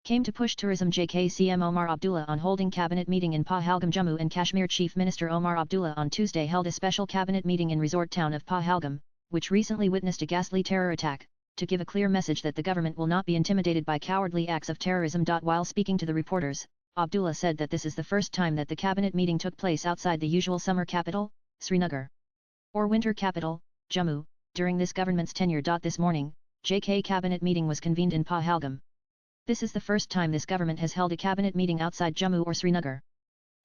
came to push tourism. JKCM Omar Abdullah on holding cabinet meeting in Pahalgam. Jammu and Kashmir Chief Minister Omar Abdullah on Tuesday held a special cabinet meeting in resort town of Pahalgam, which recently witnessed a ghastly terror attack, to give a clear message that the government will not be intimidated by cowardly acts of terrorism. While speaking to the reporters, Abdullah said that this is the first time that the cabinet meeting took place outside the usual summer capital, Srinagar, or winter capital, Jammu, during this government's tenure. This morning, JK cabinet meeting was convened in Pahalgam. This is the first time this government has held a cabinet meeting outside Jammu or Srinagar.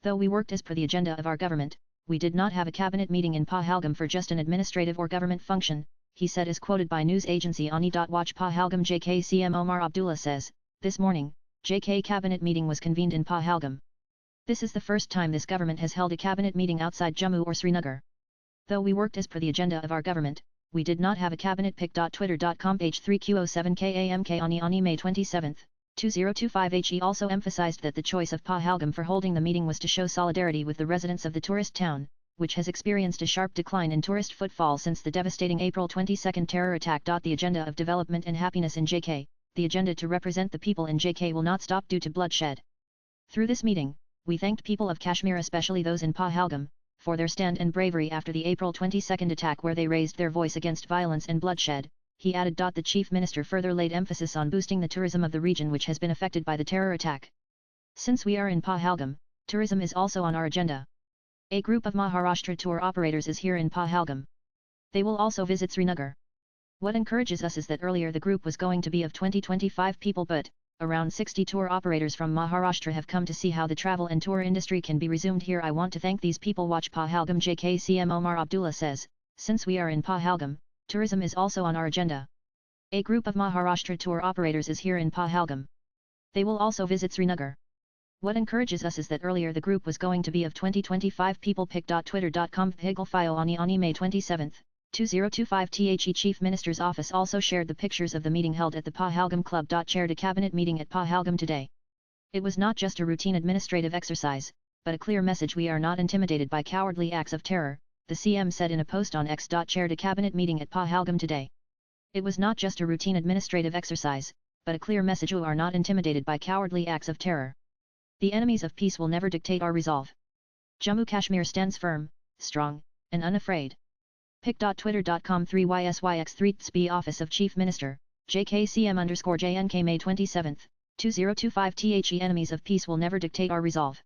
Though we worked as per the agenda of our government, we did not have a cabinet meeting in Pahalgam for just an administrative or government function, he said, as quoted by news agency Ani. Watch Pahalgam. JKCM Omar Abdullah says, this morning, JK cabinet meeting was convened in Pahalgam. This is the first time this government has held a cabinet meeting outside Jammu or Srinagar. Though we worked as per the agenda of our government, we did not have a cabinet pic. Twitter.com page 3Q07KAMK Ani May 27, 2025. He also emphasized that the choice of Pahalgam for holding the meeting was to show solidarity with the residents of the tourist town, which has experienced a sharp decline in tourist footfall since the devastating April 22 terror attack. The agenda of development and happiness in JK, the agenda to represent the people in JK will not stop due to bloodshed. Through this meeting, we thanked people of Kashmir, especially those in Pahalgam, for their stand and bravery after the April 22 attack, where they raised their voice against violence and bloodshed, he added. The Chief Minister further laid emphasis on boosting the tourism of the region which has been affected by the terror attack. Since we are in Pahalgam, tourism is also on our agenda. A group of Maharashtra tour operators is here in Pahalgam. They will also visit Srinagar. What encourages us is that earlier the group was going to be of 20-25 people, but around 60 tour operators from Maharashtra have come to see how the travel and tour industry can be resumed here. I want to thank these people. Watch Pahalgam. JKCM Omar Abdullah says, since we are in Pahalgam, tourism is also on our agenda. A group of Maharashtra tour operators is here in Pahalgam. They will also visit Srinagar. What encourages us is that earlier the group was going to be of 20-25 people. Twitter.com Pahalgam Ani May 27, 2025. The Chief Minister's office also shared the pictures of the meeting held at the Pahalgam Club. Chaired a cabinet meeting at Pahalgam today. It was not just a routine administrative exercise, but a clear message: we are not intimidated by cowardly acts of terror, the CM said in a post on X. Chaired a cabinet meeting at Pahalgam today. It was not just a routine administrative exercise, but a clear message: we are not intimidated by cowardly acts of terror. The enemies of peace will never dictate our resolve. Jammu Kashmir stands firm, strong, and unafraid. Pic.twitter.com 3YSYX3 TSB Office of Chief Minister, JKCM_JNK May 27, 2025. The enemies of peace will never dictate our resolve.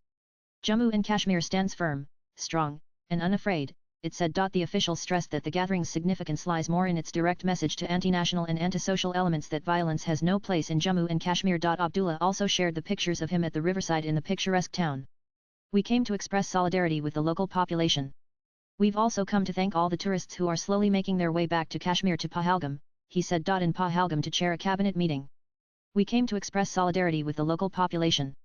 Jammu and Kashmir stands firm, strong, and unafraid, it said. The official stressed that the gathering's significance lies more in its direct message to anti-national and anti-social elements that violence has no place in Jammu and Kashmir. Abdullah also shared the pictures of him at the riverside in the picturesque town. We came to express solidarity with the local population. We've also come to thank all the tourists who are slowly making their way back to Kashmir to Pahalgam, he said. In Pahalgam to chair a cabinet meeting. We came to express solidarity with the local population.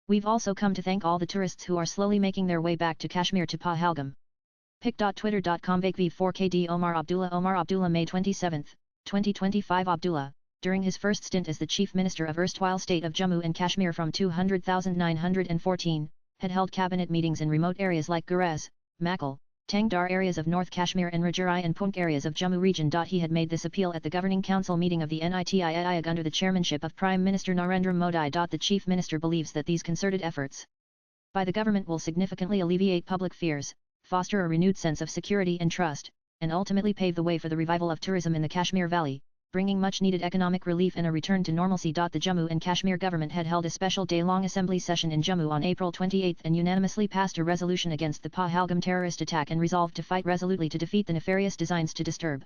We've also come to thank all the tourists who are slowly making their way back to Kashmir to Pahalgam. Pic.twitter.com VV4KD Omar Abdullah May 27, 2025. Abdullah, during his first stint as the Chief Minister of erstwhile state of Jammu and Kashmir from 200,914, had held cabinet meetings in remote areas like Gurez, Makal, Tangdar areas of North Kashmir and Rajouri and Poonch areas of Jammu region. He had made this appeal at the Governing Council meeting of the NITI Aayog under the chairmanship of Prime Minister Narendra Modi. The Chief Minister believes that these concerted efforts by the government will significantly alleviate public fears, foster a renewed sense of security and trust, and ultimately pave the way for the revival of tourism in the Kashmir Valley, bringing much-needed economic relief and a return to normalcy. The Jammu and Kashmir government had held a special day-long assembly session in Jammu on April 28 and unanimously passed a resolution against the Pahalgam terrorist attack and resolved to fight resolutely to defeat the nefarious designs to disturb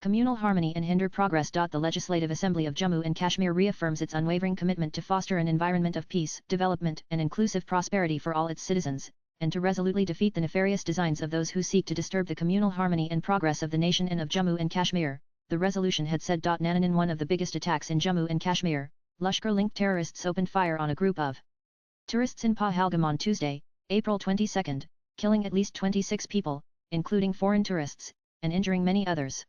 communal harmony and hinder progress. The Legislative Assembly of Jammu and Kashmir reaffirms its unwavering commitment to foster an environment of peace, development and inclusive prosperity for all its citizens, and to resolutely defeat the nefarious designs of those who seek to disturb the communal harmony and progress of the nation and of Jammu and Kashmir, the resolution had said. In one of the biggest attacks in Jammu and Kashmir, Lashkar-linked terrorists opened fire on a group of tourists in Pahalgam on Tuesday, April 22, killing at least 26 people, including foreign tourists, and injuring many others.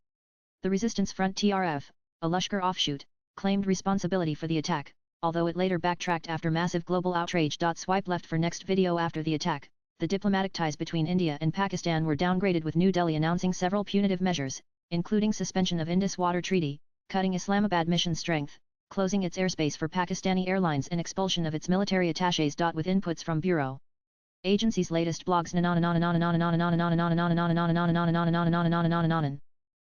The Resistance Front TRF, a Lashkar offshoot, claimed responsibility for the attack, although it later backtracked after massive global outrage. Swipe left for next video. After the attack, the diplomatic ties between India and Pakistan were downgraded, with New Delhi announcing several punitive measures, including suspension of Indus Water Treaty, cutting Islamabad mission strength, closing its airspace for Pakistani airlines and expulsion of its military attachés. With inputs from Bureau Agency's latest blogs.